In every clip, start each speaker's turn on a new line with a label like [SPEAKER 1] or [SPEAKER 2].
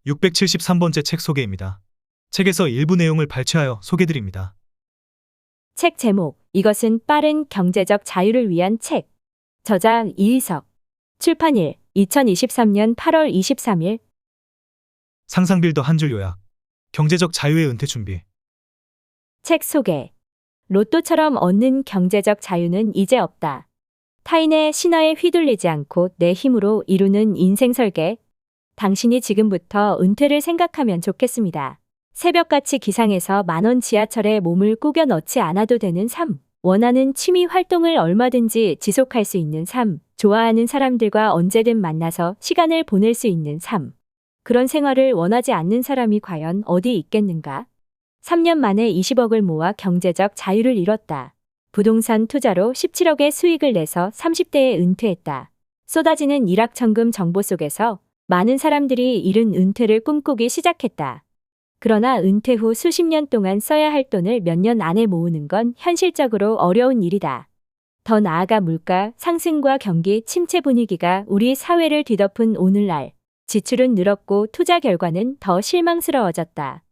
[SPEAKER 1] 673번째 책 소개입니다. 책에서 일부 내용을 발췌하여 소개드립니다.
[SPEAKER 2] 책 제목, 이것은 빠른 경제적 자유를 위한 책. 저자 이의석. 출판일, 2023년 8월 23일.
[SPEAKER 1] 상상빌더 한 줄 요약. 경제적 자유의 은퇴 준비.
[SPEAKER 2] 책 소개. 로또처럼 얻는 경제적 자유는 이제 없다. 타인의 신화에 휘둘리지 않고 내 힘으로 이루는 인생 설계. 당신이 지금부터 은퇴를 생각하면 좋겠습니다. 새벽같이 기상해서 만원 지하철에 몸을 꾸겨 넣지 않아도 되는 삶. 원하는 취미 활동을 얼마든지 지속할 수 있는 삶. 좋아하는 사람들과 언제든 만나서 시간을 보낼 수 있는 삶. 그런 생활을 원하지 않는 사람이 과연 어디 있겠는가? 3년 만에 20억을 모아 경제적 자유를 이뤘다. 부동산 투자로 17억의 수익을 내서 30대에 은퇴했다. 쏟아지는 일확천금 정보 속에서 많은 사람들이 이른 은퇴를 꿈꾸기 시작했다. 그러나 은퇴 후 수십 년 동안 써야 할 돈을 몇 년 안에 모으는 건 현실적으로 어려운 일이다. 더 나아가 물가 상승과 경기 침체 분위기가 우리 사회를 뒤덮은 오늘날 지출은 늘었고 투자 결과는 더 실망스러워졌다.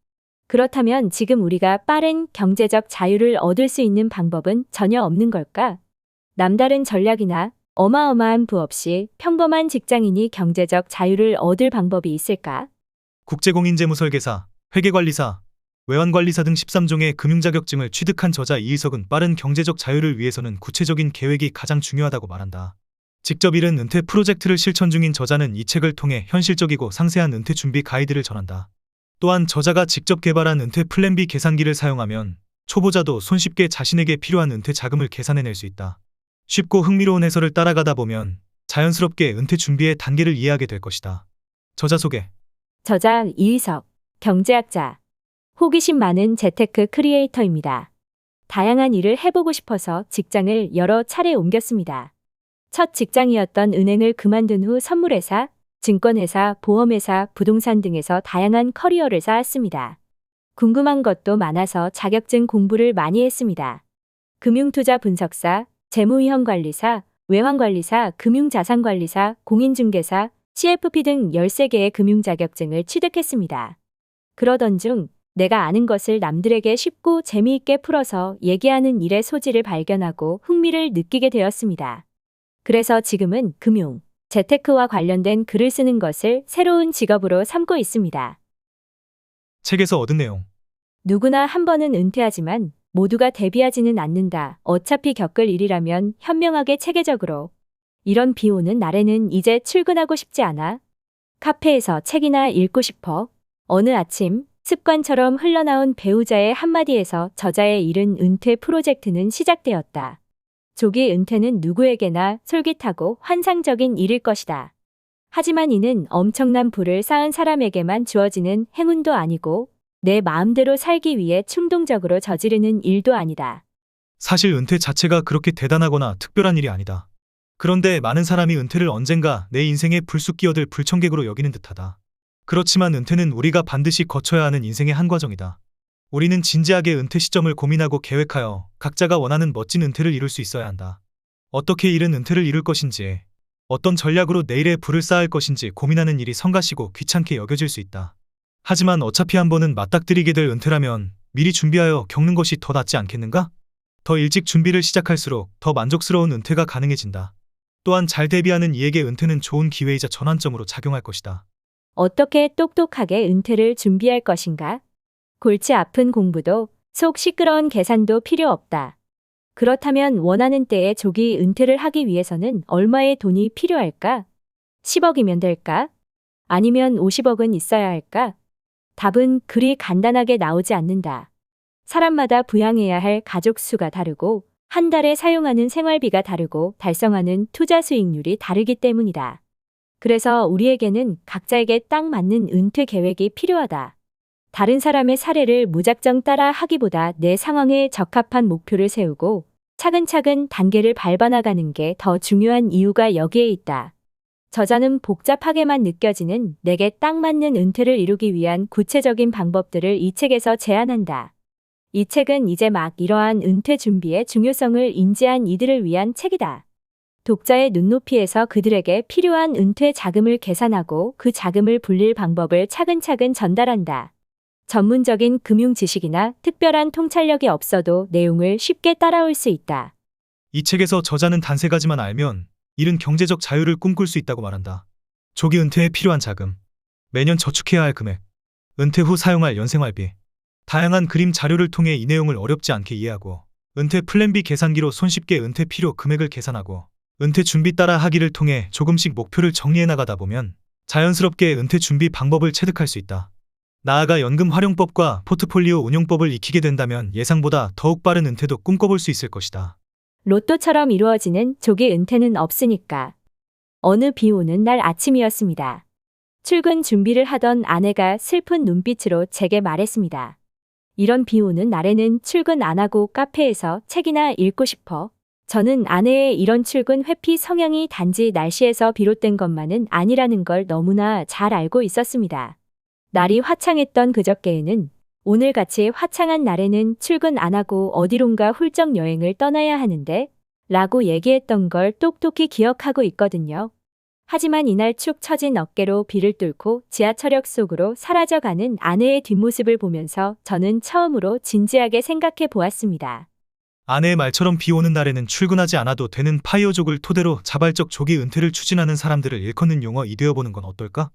[SPEAKER 2] 그렇다면 지금 우리가 빠른 경제적 자유를 얻을 수 있는 방법은 전혀 없는 걸까? 남다른 전략이나 어마어마한 부 없이 평범한 직장인이 경제적 자유를 얻을 방법이 있을까?
[SPEAKER 1] 국제공인재무설계사, 회계관리사, 외환관리사 등 13종의 금융자격증을 취득한 저자 이의석은 빠른 경제적 자유를 위해서는 구체적인 계획이 가장 중요하다고 말한다. 직접 이른 은퇴 프로젝트를 실천 중인 저자는 이 책을 통해 현실적이고 상세한 은퇴 준비 가이드를 전한다. 또한 저자가 직접 개발한 은퇴 플랜 B 계산기를 사용하면 초보자도 손쉽게 자신에게 필요한 은퇴 자금을 계산해낼 수 있다. 쉽고 흥미로운 해설을 따라가다 보면 자연스럽게 은퇴 준비의 단계를 이해하게 될 것이다. 저자 소개.
[SPEAKER 2] 저자 이의석, 경제학자. 호기심 많은 재테크 크리에이터입니다. 다양한 일을 해보고 싶어서 직장을 여러 차례 옮겼습니다. 첫 직장이었던 은행을 그만둔 후 선물회사, 증권회사, 보험회사, 부동산 등에서 다양한 커리어를 쌓았습니다. 궁금한 것도 많아서 자격증 공부를 많이 했습니다. 금융투자 분석사, 재무위험관리사, 외환관리사, 금융자산관리사, 공인중개사, CFP 등 13개의 금융자격증을 취득했습니다. 그러던 중 내가 아는 것을 남들에게 쉽고 재미있게 풀어서 얘기하는 일의 소질을 발견하고 흥미를 느끼게 되었습니다. 그래서 지금은 금융, 재테크와 관련된 글을 쓰는 것을 새로운 직업으로 삼고 있습니다.
[SPEAKER 1] 책에서 얻은 내용.
[SPEAKER 2] 누구나 한 번은 은퇴하지만 모두가 대비하지는 않는다. 어차피 겪을 일이라면 현명하게 체계적으로. 이런 비 오는 날에는 이제 출근하고 싶지 않아. 카페에서 책이나 읽고 싶어. 어느 아침 습관처럼 흘러나온 배우자의 한마디에서 저자의 이른 은퇴 프로젝트는 시작되었다. 조기 은퇴는 누구에게나 솔깃하고 환상적인 일일 것이다. 하지만 이는 엄청난 부를 쌓은 사람에게만 주어지는 행운도 아니고 내 마음대로 살기 위해 충동적으로 저지르는 일도 아니다.
[SPEAKER 1] 사실 은퇴 자체가 그렇게 대단하거나 특별한 일이 아니다. 그런데 많은 사람이 은퇴를 언젠가 내 인생에 불쑥 끼어들 불청객으로 여기는 듯하다. 그렇지만 은퇴는 우리가 반드시 거쳐야 하는 인생의 한 과정이다. 우리는 진지하게 은퇴 시점을 고민하고 계획하여 각자가 원하는 멋진 은퇴를 이룰 수 있어야 한다. 어떻게 이른 은퇴를 이룰 것인지, 어떤 전략으로 내일의 부를 쌓을 것인지 고민하는 일이 성가시고 귀찮게 여겨질 수 있다. 하지만 어차피 한 번은 맞닥뜨리게 될 은퇴라면 미리 준비하여 겪는 것이 더 낫지 않겠는가? 더 일찍 준비를 시작할수록 더 만족스러운 은퇴가 가능해진다. 또한 잘 대비하는 이에게 은퇴는 좋은 기회이자 전환점으로 작용할 것이다.
[SPEAKER 2] 어떻게 똑똑하게 은퇴를 준비할 것인가? 골치 아픈 공부도 속 시끄러운 계산도 필요 없다. 그렇다면 원하는 때에 조기 은퇴를 하기 위해서는 얼마의 돈이 필요할까? 10억이면 될까? 아니면 50억은 있어야 할까? 답은 그리 간단하게 나오지 않는다. 사람마다 부양해야 할 가족 수가 다르고 한 달에 사용하는 생활비가 다르고 달성하는 투자 수익률이 다르기 때문이다. 그래서 우리에게는 각자에게 딱 맞는 은퇴 계획이 필요하다. 다른 사람의 사례를 무작정 따라 하기보다 내 상황에 적합한 목표를 세우고 차근차근 단계를 밟아나가는 게 더 중요한 이유가 여기에 있다. 저자는 복잡하게만 느껴지는 내게 딱 맞는 은퇴를 이루기 위한 구체적인 방법들을 이 책에서 제안한다. 이 책은 이제 막 이러한 은퇴 준비의 중요성을 인지한 이들을 위한 책이다. 독자의 눈높이에서 그들에게 필요한 은퇴 자금을 계산하고 그 자금을 불릴 방법을 차근차근 전달한다. 전문적인 금융 지식이나 특별한 통찰력이 없어도 내용을 쉽게 따라올 수 있다.
[SPEAKER 1] 이 책에서 저자는 단세 가지만 알면 이른 경제적 자유를 꿈꿀 수 있다고 말한다. 조기 은퇴에 필요한 자금, 매년 저축해야 할 금액, 은퇴 후 사용할 연생활비. 다양한 그림 자료를 통해 이 내용을 어렵지 않게 이해하고 은퇴 플랜 B 계산기로 손쉽게 은퇴 필요 금액을 계산하고 은퇴 준비 따라 하기를 통해 조금씩 목표를 정리해 나가다 보면 자연스럽게 은퇴 준비 방법을 체득할 수 있다. 나아가 연금 활용법과 포트폴리오 운용법을 익히게 된다면 예상보다 더욱 빠른 은퇴도 꿈꿔볼 수 있을 것이다.
[SPEAKER 2] 로또처럼 이루어지는 조기 은퇴는 없으니까. 어느 비 오는 날 아침이었습니다. 출근 준비를 하던 아내가 슬픈 눈빛으로 제게 말했습니다. 이런 비 오는 날에는 출근 안 하고 카페에서 책이나 읽고 싶어. 저는 아내의 이런 출근 회피 성향이 단지 날씨에서 비롯된 것만은 아니라는 걸 너무나 잘 알고 있었습니다. 날이 화창했던 그저께에는 오늘같이 화창한 날에는 출근 안 하고 어디론가 훌쩍 여행을 떠나야 하는데 라고 얘기했던 걸 똑똑히 기억하고 있거든요. 하지만 이날 축 처진 어깨로 비를 뚫고 지하철역 속으로 사라져가는 아내의 뒷모습을 보면서 저는 처음으로 진지하게 생각해 보았습니다.
[SPEAKER 1] 아내의 말처럼 비 오는 날에는 출근하지 않아도 되는 파이어족을 토대로 자발적 조기 은퇴를 추진하는 사람들을 일컫는 용어 이되어보는 건 어떨까?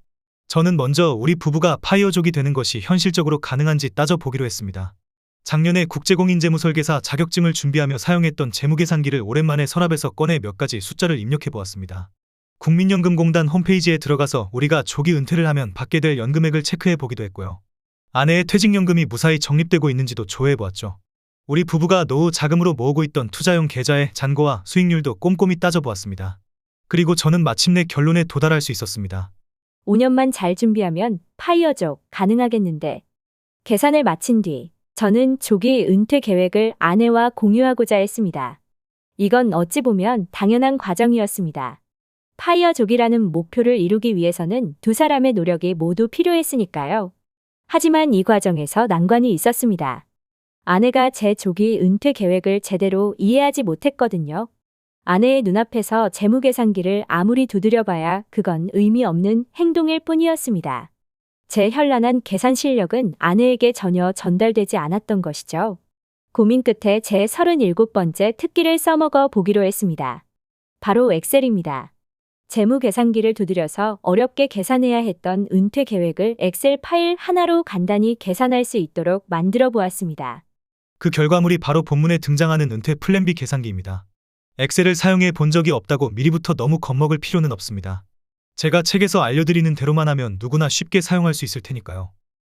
[SPEAKER 1] 저는 먼저 우리 부부가 파이어족이 되는 것이 현실적으로 가능한지 따져보기로 했습니다. 작년에 국제공인재무설계사 자격증을 준비하며 사용했던 재무계산기를 오랜만에 서랍에서 꺼내 몇 가지 숫자를 입력해보았습니다. 국민연금공단 홈페이지에 들어가서 우리가 조기 은퇴를 하면 받게 될 연금액을 체크해보기도 했고요. 아내의 퇴직연금이 무사히 적립되고 있는지도 조회해보았죠. 우리 부부가 노후 자금으로 모으고 있던 투자용 계좌의 잔고와 수익률도 꼼꼼히 따져보았습니다. 그리고 저는 마침내 결론에 도달할 수 있었습니다.
[SPEAKER 2] 5년만 잘 준비하면 파이어족 가능하겠는데. 계산을 마친 뒤 저는 조기 은퇴 계획을 아내와 공유하고자 했습니다. 이건 어찌 보면 당연한 과정이었습니다. 파이어족이라는 목표를 이루기 위해서는 두 사람의 노력이 모두 필요했으니까요. 하지만 이 과정에서 난관이 있었습니다. 아내가 제 조기 은퇴 계획을 제대로 이해하지 못했거든요. 아내의 눈앞에서 재무계산기를 아무리 두드려봐야 그건 의미 없는 행동일 뿐이었습니다. 제 현란한 계산 실력은 아내에게 전혀 전달되지 않았던 것이죠. 고민 끝에 제 37번째 특기를 써먹어 보기로 했습니다. 바로 엑셀입니다. 재무계산기를 두드려서 어렵게 계산해야 했던 은퇴 계획을 엑셀 파일 하나로 간단히 계산할 수 있도록 만들어 보았습니다.
[SPEAKER 1] 그 결과물이 바로 본문에 등장하는 은퇴 플랜 B 계산기입니다. 엑셀을 사용해 본 적이 없다고 미리부터 너무 겁먹을 필요는 없습니다. 제가 책에서 알려드리는 대로만 하면 누구나 쉽게 사용할 수 있을 테니까요.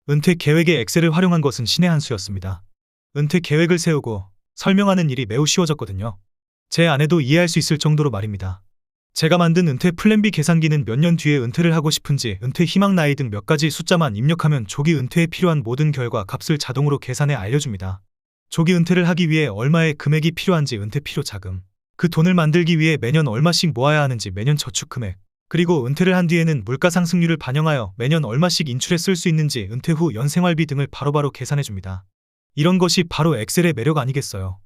[SPEAKER 1] 은퇴 계획에 엑셀을 활용한 것은 신의 한 수였습니다. 은퇴 계획을 세우고 설명하는 일이 매우 쉬워졌거든요. 제 아내도 이해할 수 있을 정도로 말입니다. 제가 만든 은퇴 플랜 B 계산기는 몇 년 뒤에 은퇴를 하고 싶은지, 은퇴 희망 나이 등 몇 가지 숫자만 입력하면 조기 은퇴에 필요한 모든 결과 값을 자동으로 계산해 알려줍니다. 조기 은퇴를 하기 위해 얼마의 금액이 필요한지 은퇴 필요 자금, 그 돈을 만들기 위해 매년 얼마씩 모아야 하는지 매년 저축 금액, 그리고 은퇴를 한 뒤에는 물가 상승률을 반영하여 매년 얼마씩 인출해 쓸 수 있는지 은퇴 후 연생활비 등을 바로바로 계산해줍니다. 이런 것이 바로 엑셀의 매력 아니겠어요?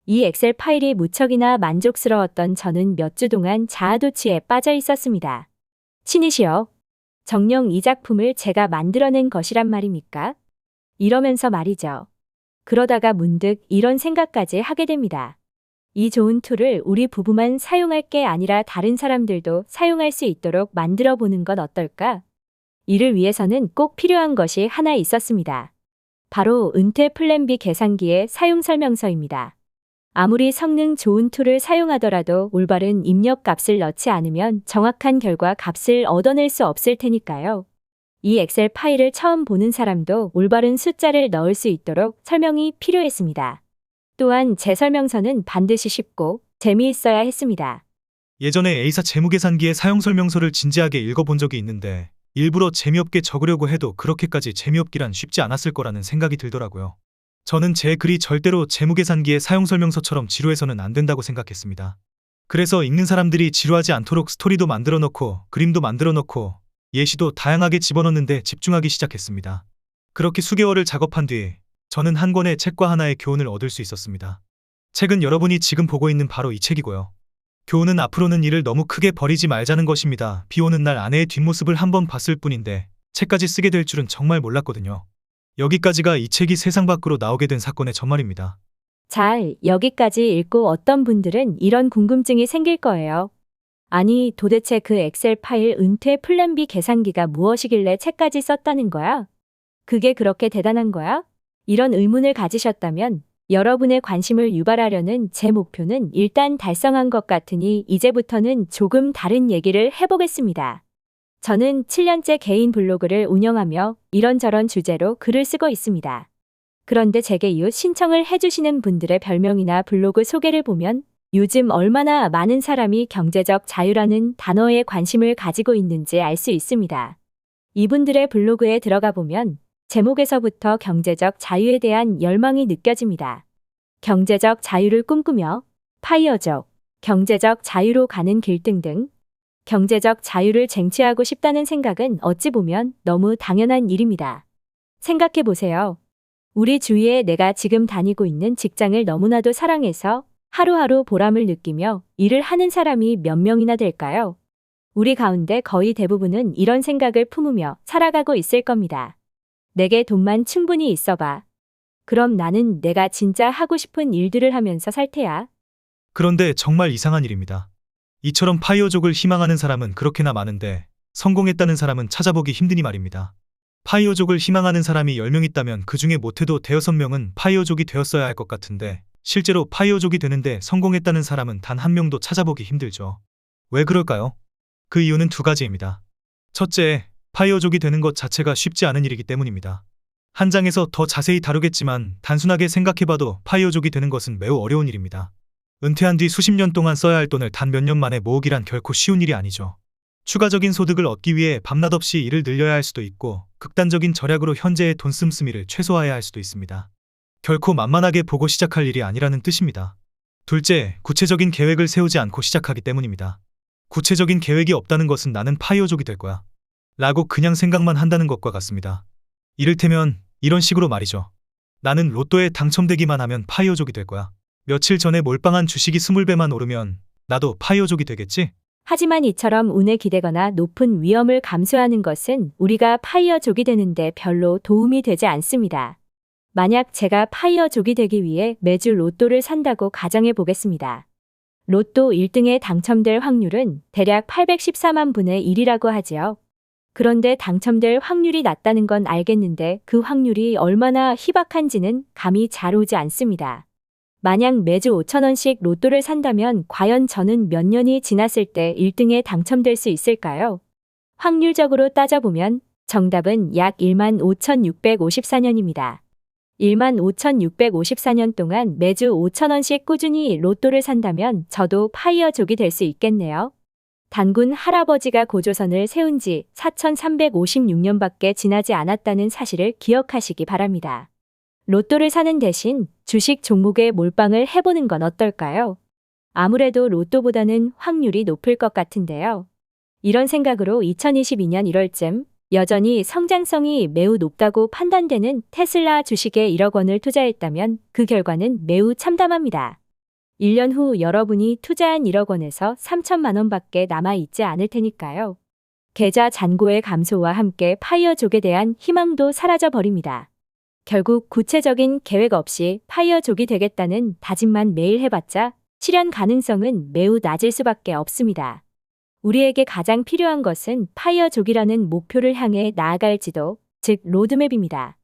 [SPEAKER 2] 이 엑셀 파일이 무척이나 만족스러웠던 저는 몇 주 동안 자아도취에 빠져 있었습니다. 신이시여, 정녕 이 작품을 제가 만들어낸 것이란 말입니까? 이러면서 말이죠. 그러다가 문득 이런 생각까지 하게 됩니다. 이 좋은 툴을 우리 부부만 사용할 게 아니라 다른 사람들도 사용할 수 있도록 만들어 보는 건 어떨까? 이를 위해서는 꼭 필요한 것이 하나 있었습니다. 바로 은퇴 플랜 B 계산기의 사용 설명서입니다. 아무리 성능 좋은 툴을 사용하더라도 올바른 입력 값을 넣지 않으면 정확한 결과 값을 얻어낼 수 없을 테니까요. 이 엑셀 파일을 처음 보는 사람도 올바른 숫자를 넣을 수 있도록 설명이 필요했습니다. 또한 제 설명서는 반드시 쉽고 재미있어야 했습니다.
[SPEAKER 1] 예전에 A사 재무계산기의 사용 설명서를 진지하게 읽어본 적이 있는데 일부러 재미없게 적으려고 해도 그렇게까지 재미없기란 쉽지 않았을 거라는 생각이 들더라고요. 저는 제 글이 절대로 재무계산기의 사용 설명서처럼 지루해서는 안 된다고 생각했습니다. 그래서 읽는 사람들이 지루하지 않도록 스토리도 만들어 놓고 그림도 만들어 놓고 예시도 다양하게 집어넣는데 집중하기 시작했습니다. 그렇게 수개월을 작업한 뒤 저는 한 권의 책과 하나의 교훈을 얻을 수 있었습니다. 책은 여러분이 지금 보고 있는 바로 이 책이고요. 교훈은 앞으로는 일을 너무 크게 버리지 말자는 것입니다. 비 오는 날 아내의 뒷모습을 한번 봤을 뿐인데 책까지 쓰게 될 줄은 정말 몰랐거든요. 여기까지가 이 책이 세상 밖으로 나오게 된 사건의 전말입니다.
[SPEAKER 2] 잘, 여기까지 읽고 어떤 분들은 이런 궁금증이 생길 거예요. 아니, 도대체 그 엑셀 파일 은퇴 플랜 B 계산기가 무엇이길래 책까지 썼다는 거야? 그게 그렇게 대단한 거야? 이런 의문을 가지셨다면 여러분의 관심을 유발하려는 제 목표는 일단 달성한 것 같으니 이제부터는 조금 다른 얘기를 해보겠습니다. 저는 7년째 개인 블로그를 운영하며 이런저런 주제로 글을 쓰고 있습니다. 그런데 제게 이웃 신청을 해주시는 분들의 별명이나 블로그 소개를 보면 요즘 얼마나 많은 사람이 경제적 자유라는 단어에 관심을 가지고 있는지 알 수 있습니다. 이분들의 블로그에 들어가 보면 제목에서부터 경제적 자유에 대한 열망이 느껴집니다. 경제적 자유를 꿈꾸며 파이어족, 경제적 자유로 가는 길 등등 경제적 자유를 쟁취하고 싶다는 생각은 어찌 보면 너무 당연한 일입니다. 생각해 보세요. 우리 주위에 내가 지금 다니고 있는 직장을 너무나도 사랑해서 하루하루 보람을 느끼며 일을 하는 사람이 몇 명이나 될까요? 우리 가운데 거의 대부분은 이런 생각을 품으며 살아가고 있을 겁니다. 내게 돈만 충분히 있어봐. 그럼 나는 내가 진짜 하고 싶은 일들을 하면서 살 테야.
[SPEAKER 1] 그런데 정말 이상한 일입니다. 이처럼 파이어족을 희망하는 사람은 그렇게나 많은데 성공했다는 사람은 찾아보기 힘드니 말입니다. 파이어족을 희망하는 사람이 10명 있다면 그 중에 못해도 5~6명은 파이어족이 되었어야 할 것 같은데 실제로 파이어족이 되는데 성공했다는 사람은 단 한 명도 찾아보기 힘들죠. 왜 그럴까요? 그 이유는 두 가지입니다. 첫째, 파이어족이 되는 것 자체가 쉽지 않은 일이기 때문입니다. 한 장에서 더 자세히 다루겠지만 단순하게 생각해봐도 파이어족이 되는 것은 매우 어려운 일입니다. 은퇴한 뒤 수십 년 동안 써야 할 돈을 단 몇 년 만에 모으기란 결코 쉬운 일이 아니죠. 추가적인 소득을 얻기 위해 밤낮 없이 일을 늘려야 할 수도 있고 극단적인 절약으로 현재의 돈 씀씀이를 최소화해야 할 수도 있습니다. 결코 만만하게 보고 시작할 일이 아니라는 뜻입니다. 둘째, 구체적인 계획을 세우지 않고 시작하기 때문입니다. 구체적인 계획이 없다는 것은 나는 파이어족이 될 거야 라고 그냥 생각만 한다는 것과 같습니다. 이를테면 이런 식으로 말이죠. 나는 로또에 당첨되기만 하면 파이어족이 될 거야. 며칠 전에 몰빵한 주식이 20배만 오르면 나도 파이어족이 되겠지?
[SPEAKER 2] 하지만 이처럼 운에 기대거나 높은 위험을 감수하는 것은 우리가 파이어족이 되는데 별로 도움이 되지 않습니다. 만약 제가 파이어족이 되기 위해 매주 로또를 산다고 가정해 보겠습니다. 로또 1등에 당첨될 확률은 대략 814만 분의 1이라고 하지요. 그런데 당첨될 확률이 낮다는 건 알겠는데 그 확률이 얼마나 희박한지는 감이 잘 오지 않습니다. 만약 매주 5,000원씩 로또를 산다면 과연 저는 몇 년이 지났을 때 1등에 당첨될 수 있을까요? 확률적으로 따져보면 정답은 약 15,654년입니다. 15,654년 동안 매주 5,000원씩 꾸준히 로또를 산다면 저도 파이어족이 될 수 있겠네요. 단군 할아버지가 고조선을 세운 지 4,356년밖에 지나지 않았다는 사실을 기억하시기 바랍니다. 로또를 사는 대신 주식 종목에 몰빵을 해보는 건 어떨까요? 아무래도 로또보다는 확률이 높을 것 같은데요. 이런 생각으로 2022년 1월쯤 여전히 성장성이 매우 높다고 판단되는 테슬라 주식에 1억 원을 투자했다면 그 결과는 매우 참담합니다. 1년 후 여러분이 투자한 1억 원에서 3천만 원밖에 남아있지 않을 테니까요. 계좌 잔고의 감소와 함께 파이어족에 대한 희망도 사라져 버립니다. 결국 구체적인 계획 없이 파이어족이 되겠다는 다짐만 매일 해봤자 실현 가능성은 매우 낮을 수밖에 없습니다. 우리에게 가장 필요한 것은 파이어족이라는 목표를 향해 나아갈지도, 즉 로드맵입니다.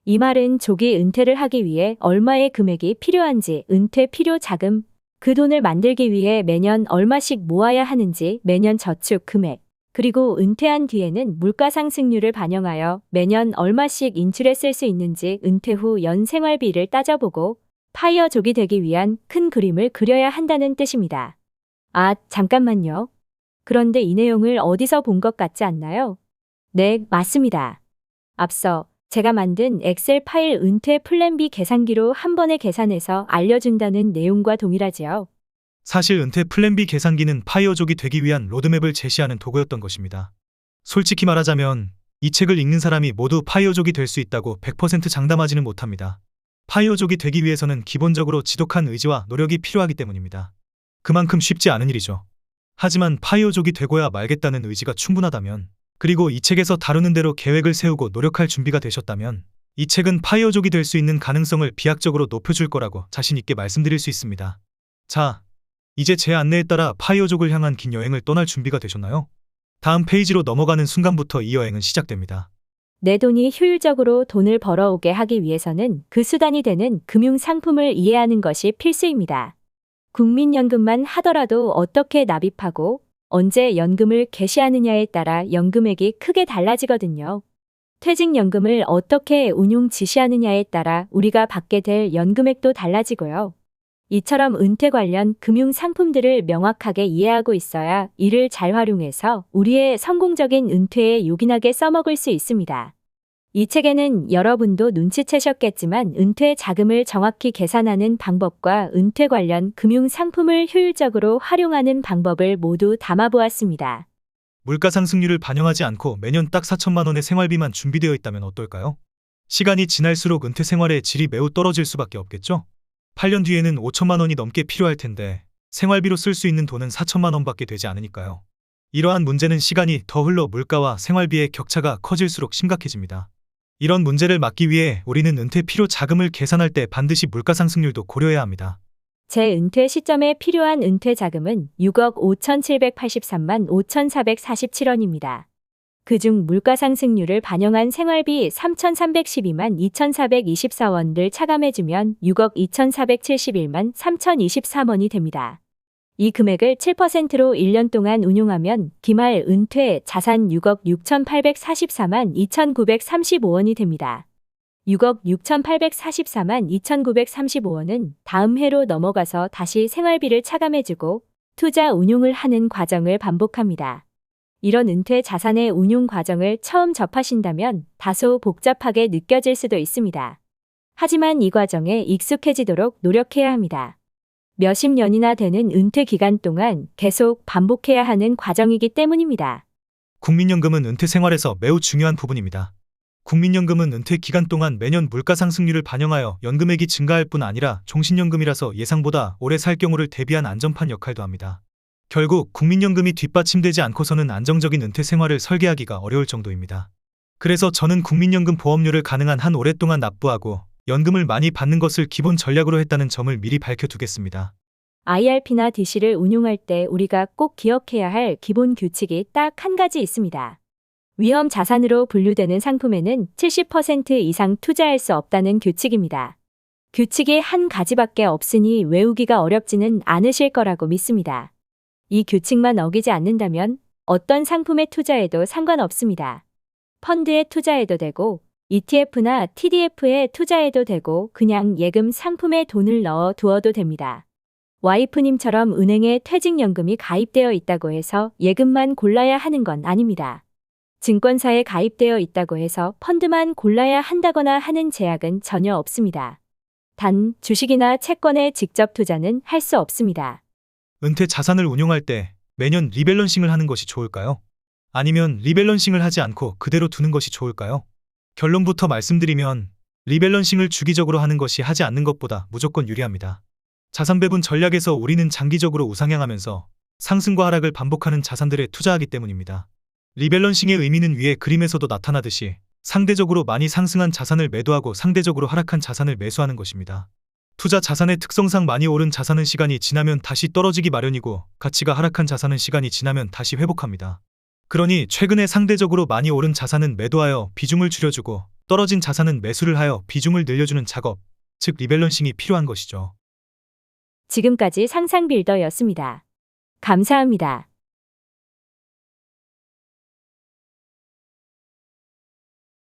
[SPEAKER 2] 이 말은 조기 은퇴를 하기 위해 얼마의 금액이 필요한지, 은퇴 필요 자금, 그 돈을 만들기 위해 매년 얼마씩 모아야 하는지, 매년 저축 금액, 그리고 은퇴한 뒤에는 물가 상승률을 반영하여 매년 얼마씩 인출해 쓸 수 있는지 은퇴 후 연 생활비를 따져보고 파이어족이 되기 위한 큰 그림을 그려야 한다는 뜻입니다. 아, 잠깐만요. 그런데 이 내용을 어디서 본 것 같지 않나요? 네, 맞습니다. 앞서 제가 만든 엑셀 파일 은퇴 플랜 B 계산기로 한 번에 계산해서 알려준다는 내용과 동일하지요.
[SPEAKER 1] 사실 은퇴 플랜 B 계산기는 파이어족이 되기 위한 로드맵을 제시하는 도구였던 것입니다. 솔직히 말하자면 이 책을 읽는 사람이 모두 파이어족이 될 수 있다고 100% 장담하지는 못합니다. 파이어족이 되기 위해서는 기본적으로 지독한 의지와 노력이 필요하기 때문입니다. 그만큼 쉽지 않은 일이죠. 하지만 파이어족이 되고야 말겠다는 의지가 충분하다면, 그리고 이 책에서 다루는 대로 계획을 세우고 노력할 준비가 되셨다면, 이 책은 파이어족이 될 수 있는 가능성을 비약적으로 높여줄 거라고 자신 있게 말씀드릴 수 있습니다. 자, 이제 제 안내에 따라 파이어족을 향한 긴 여행을 떠날 준비가 되셨나요? 다음 페이지로 넘어가는 순간부터 이 여행은 시작됩니다.
[SPEAKER 2] 내 돈이 효율적으로 돈을 벌어오게 하기 위해서는 그 수단이 되는 금융 상품을 이해하는 것이 필수입니다. 국민연금만 하더라도 어떻게 납입하고 언제 연금을 개시하느냐에 따라 연금액이 크게 달라지거든요. 퇴직연금을 어떻게 운용 지시하느냐에 따라 우리가 받게 될 연금액도 달라지고요. 이처럼 은퇴 관련 금융 상품들을 명확하게 이해하고 있어야 이를 잘 활용해서 우리의 성공적인 은퇴에 요긴하게 써먹을 수 있습니다. 이 책에는 여러분도 눈치채셨겠지만 은퇴 자금을 정확히 계산하는 방법과 은퇴 관련 금융 상품을 효율적으로 활용하는 방법을 모두 담아보았습니다.
[SPEAKER 1] 물가 상승률을 반영하지 않고 매년 딱 4천만 원의 생활비만 준비되어 있다면 어떨까요? 시간이 지날수록 은퇴 생활의 질이 매우 떨어질 수밖에 없겠죠? 8년 뒤에는 5천만 원이 넘게 필요할 텐데 생활비로 쓸 수 있는 돈은 4천만 원밖에 되지 않으니까요. 이러한 문제는 시간이 더 흘러 물가와 생활비의 격차가 커질수록 심각해집니다. 이런 문제를 막기 위해 우리는 은퇴 필요 자금을 계산할 때 반드시 물가 상승률도 고려해야 합니다.
[SPEAKER 2] 제 은퇴 시점에 필요한 은퇴 자금은 6억 5,783만 5,447원입니다. 그중 물가 상승률을 반영한 생활비 3,312만 2,424원을 차감해주면 6억 2,471만 3,023원이 됩니다. 이 금액을 7%로 1년 동안 운용하면 기말 은퇴 자산 6억 6,844만 2,935원이 됩니다. 6억 6,844만 2,935원은 다음 해로 넘어가서 다시 생활비를 차감해주고 투자 운용을 하는 과정을 반복합니다. 이런 은퇴 자산의 운용 과정을 처음 접하신다면 다소 복잡하게 느껴질 수도 있습니다. 하지만 이 과정에 익숙해지도록 노력해야 합니다. 몇십 년이나 되는 은퇴 기간 동안 계속 반복해야 하는 과정이기 때문입니다.
[SPEAKER 1] 국민연금은 은퇴 생활에서 매우 중요한 부분입니다. 국민연금은 은퇴 기간 동안 매년 물가 상승률을 반영하여 연금액이 증가할 뿐 아니라 종신연금이라서 예상보다 오래 살 경우를 대비한 안전판 역할도 합니다. 결국 국민연금이 뒷받침되지 않고서는 안정적인 은퇴 생활을 설계하기가 어려울 정도입니다. 그래서 저는 국민연금 보험료를 가능한 한 오랫동안 납부하고 연금을 많이 받는 것을 기본 전략으로 했다는 점을 미리 밝혀두겠습니다.
[SPEAKER 2] IRP나 DC를 운용할 때 우리가 꼭 기억해야 할 기본 규칙이 딱 한 가지 있습니다. 위험 자산으로 분류되는 상품에는 70% 이상 투자할 수 없다는 규칙입니다. 규칙이 한 가지밖에 없으니 외우기가 어렵지는 않으실 거라고 믿습니다. 이 규칙만 어기지 않는다면 어떤 상품에 투자해도 상관없습니다. 펀드에 투자해도 되고 ETF나 TDF에 투자해도 되고 그냥 예금 상품에 돈을 넣어 두어도 됩니다. 와이프님처럼 은행에 퇴직연금이 가입되어 있다고 해서 예금만 골라야 하는 건 아닙니다. 증권사에 가입되어 있다고 해서 펀드만 골라야 한다거나 하는 제약은 전혀 없습니다. 단 주식이나 채권에 직접 투자는 할 수 없습니다.
[SPEAKER 1] 은퇴 자산을 운용할 때 매년 리밸런싱을 하는 것이 좋을까요? 아니면 리밸런싱을 하지 않고 그대로 두는 것이 좋을까요? 결론부터 말씀드리면 리밸런싱을 주기적으로 하는 것이 하지 않는 것보다 무조건 유리합니다. 자산 배분 전략에서 우리는 장기적으로 우상향하면서 상승과 하락을 반복하는 자산들에 투자하기 때문입니다. 리밸런싱의 의미는 위의 그림에서도 나타나듯이 상대적으로 많이 상승한 자산을 매도하고 상대적으로 하락한 자산을 매수하는 것입니다. 투자 자산의 특성상 많이 오른 자산은 시간이 지나면 다시 떨어지기 마련이고 가치가 하락한 자산은 시간이 지나면 다시 회복합니다. 그러니 최근에 상대적으로 많이 오른 자산은 매도하여 비중을 줄여주고 떨어진 자산은 매수를 하여 비중을 늘려주는 작업, 즉 리밸런싱이 필요한 것이죠.
[SPEAKER 2] 지금까지 상상빌더였습니다. 감사합니다.